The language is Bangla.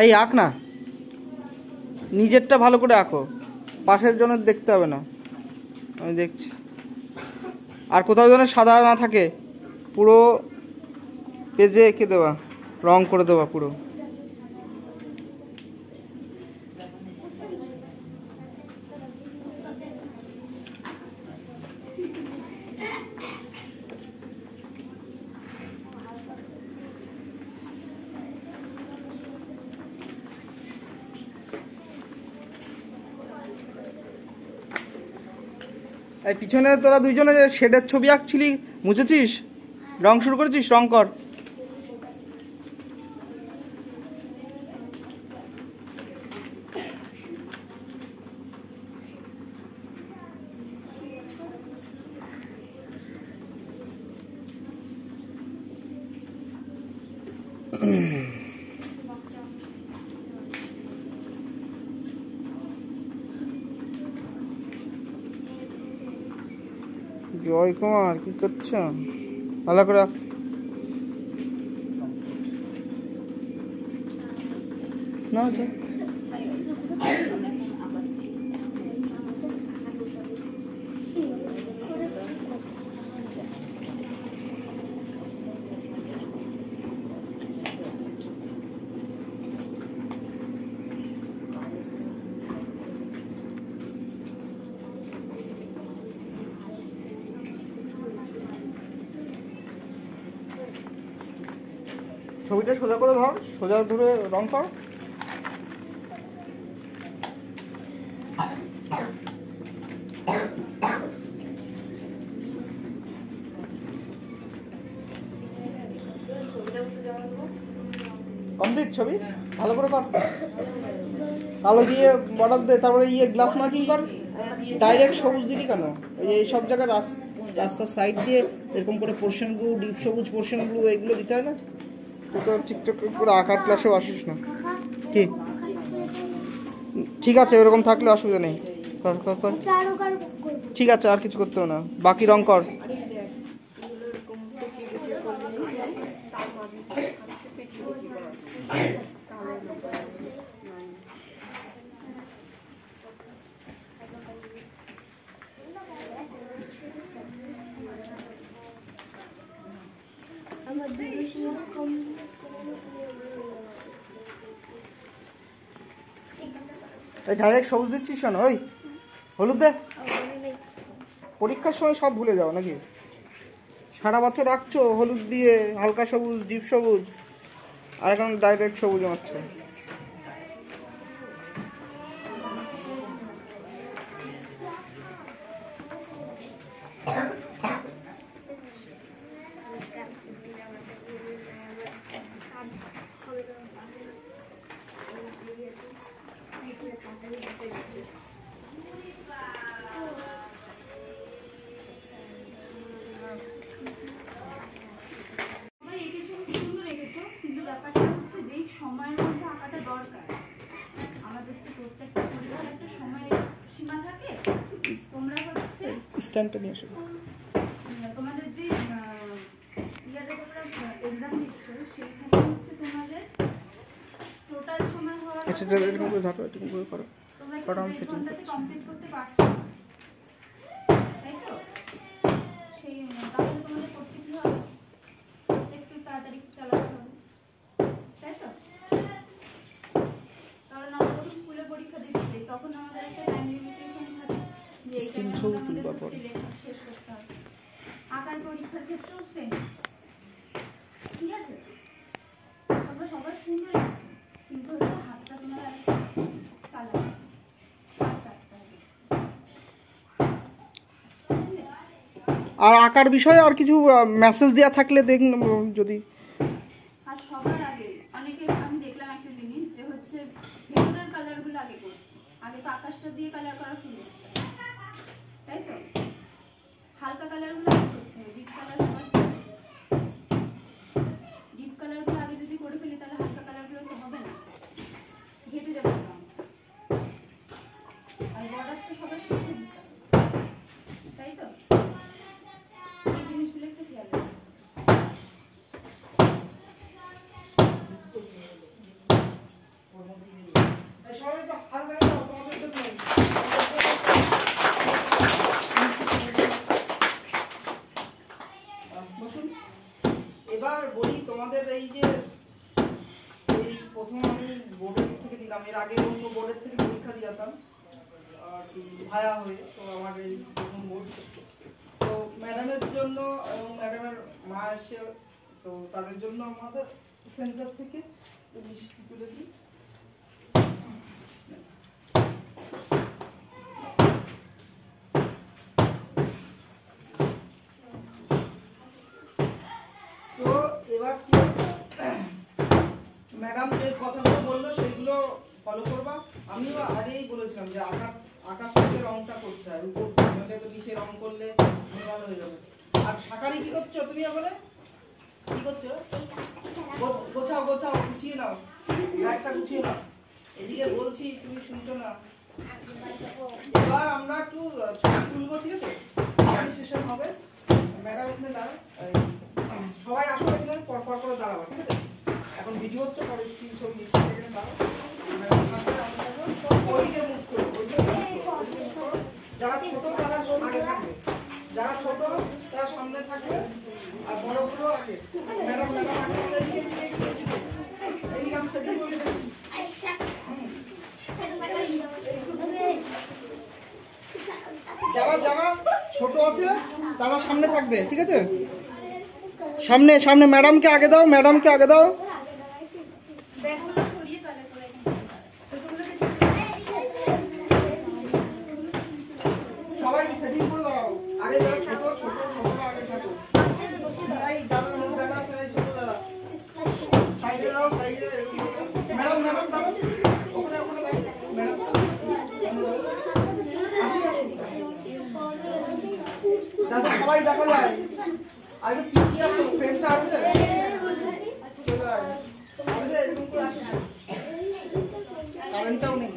এই আঁক না, নিজেরটা ভালো করে আঁকো, পাশের জনের দেখতে হবে না। আমি দেখছি। আর কোথাও যেন সাদা না থাকে, পুরো পেজে এঁকে দেওয়া, রং করে দেওয়া পুরো। এই পিছনে তোরা দুইজনে যে শেডের ছবি আঁকছিলি, মুছেছিস? রং শুরু করেছিস? রং কর। জয় কুমার, কি করছো? ভালো করে না। ছবিটা সোজা করে ধর, সোজা ধরে রং কর। কমপ্লিট ছবি, ভালো করে কর। কালো দিয়ে বর্ডার দে, তারপরে গ্লাস মার্কিং কর। ডাইরেক্ট সবুজ দিলি কেন? এই সব জায়গায় রাস্তার সাইড দিয়ে এরকম করে পোর্শনগুলো, ডিপ সবুজ পোর্শনগুলো, এইগুলো দিতে হয় না? তুই তো ঠিকঠাক করে আঁকার ক্লাসেও আসিস না। কি ঠিক আছে, এরকম থাকলে অসুবিধা নেই। কর কর কর, ঠিক আছে, আর কিছু করতে হবে না। বাকি রং কর। ডাইরেক্ট সবুজ দিচ্ছিস কেন? ওই হলুদ দে। পরীক্ষার সময় সব ভুলে যাও নাকি? সারা বছর আঁকছো হলুদ দিয়ে, হালকা সবুজ, ডিপ সবুজ, আর এখন ডাইরেক্ট সবুজ আঁকছো। স্ট্যান্ডটা নিয়ে এসো। তোমাদের যে ইয়াতে তোমরা এক্সাম দিচ্ছ, সেখানে হচ্ছে তোমাদের টোটাল সময় হওয়ার, আচ্ছা এরকম করে ধরো, এরকম করে করো, তোমরা আমি সেটিং করতে কমপ্লিট করতে পারছো, তাই তো? সেই তাহলে তোমাদের করতে কি হবে? একটু তাড়াতাড়ি চালাতে হবে, তাই তো? কারণ আমরা যখন স্কুলে পরীক্ষা দিচ্ছি, তখন আমাদের একটা টাইম লিমিটেশন থাকে যে স্টিল ছবি তুলবার পরে শেষ করতে হবে। আঁকার পরীক্ষার ক্ষেত্রেও সেম, ঠিক আছে? তোমরা সবাই সুন্দর লিখছো, কিন্তু হচ্ছে হাতটা তোমরা চালাবে, আর আঁকার বিষয়ে আর কিছু মেসেজ দেওয়া থাকলে দেখুন যদি। আর সবার আগে অনেকে আমি দেখলাম একটা জিনিস, যে হচ্ছে ভেতরের কালারগুলো আগে করছি। আগে তো আকাশটা দিয়ে কালার করা শুরু করতে হবে, তাই তো? হালকা কালারগুলো আগে করতে হবে, ডিপ কালার সবার, ডিপ কালারগুলো আগে যদি করে ফেলি, তাহলে হালকা কালারগুলো তো হবে না, ঘেটে যাবে রং। আর বর্ডার তো সবার শেষে দিতে হবে, তাই তো? এই জিনিসগুলো একটু খেয়াল রাখবে। এই যে এই প্রথম আমি বোর্ডের থেকে দিলাম, এর আগে অন্য বোর্ডের থেকে পরীক্ষা দিতাম আর ভায়া হয়ে, তো আমার এই প্রথম বোর্ড। তো ম্যাডামের জন্য এবং ম্যাডামের মা এসে, তো তাদের জন্য আমাদের সেন্টার থেকে মিষ্টি তুলে দিই। তো এবার কি ম্যাডাম যে কথাগুলো বললো সেগুলো ফলো করবা। আমিও আগেই বলেছিলাম যে আকাশ থেকে রংটা করতে হয়, উপর থেকে, তো নিচে রং করলে ভালো হয়ে যাবে। আর শাকারি কি করছো তুমি? এখন কি করছো? গোছাও গোছাও, গুছিয়ে নাও, ব্যাগটা গুছিয়ে নাও। এদিকে বলছি তুমি শুনছো না। এবার আমরা একটু ছবি তুলবো, ঠিক আছে? সেশন হবে। ম্যাডাম এখানে দাঁড়াও, সবাই আসো এখানে পর পর করে দাঁড়াবো, ঠিক আছে? এখন ভিডিও হচ্ছে, পরে স্ক্রিন ছবি এখানে দাঁড়াও। ওইদিকে মুখ করো, যারা ছোট তারা আগে থাকবে, যারা ছোট তারা সামনে থাকবে, আর বড়গুলো আগে। ম্যাডাম ম্যাডাম আগে এদিকে এদিকে এদিকে এই গান সেটিং করে দেবেন। যারা যারা ছোট আছে তারা সামনে থাকবে, ঠিক আছে? সামনে সামনে ম্যাডামকে আগে দাও, ম্যাডামকে আগে দাও। সবাই সেটিং করে দাও। আগে যারা ছোট ছোট ছোটরা আগে থাকো। এই দাদার মুখ দেখা আছে, এই ছোট দাদা সাইডে দাও, সাইডে। ম্যাডাম ম্যাডাম দাও, ওখানে ওখানে দাও ম্যাডাম। দাদা সবাই দেখা যায়। আর একটু পিছিয়ে আসো, ফ্রেন্ডটা আসবে। চলে আয়, আমাদের এরকম করে আসে, কারেন্টটাও নেই।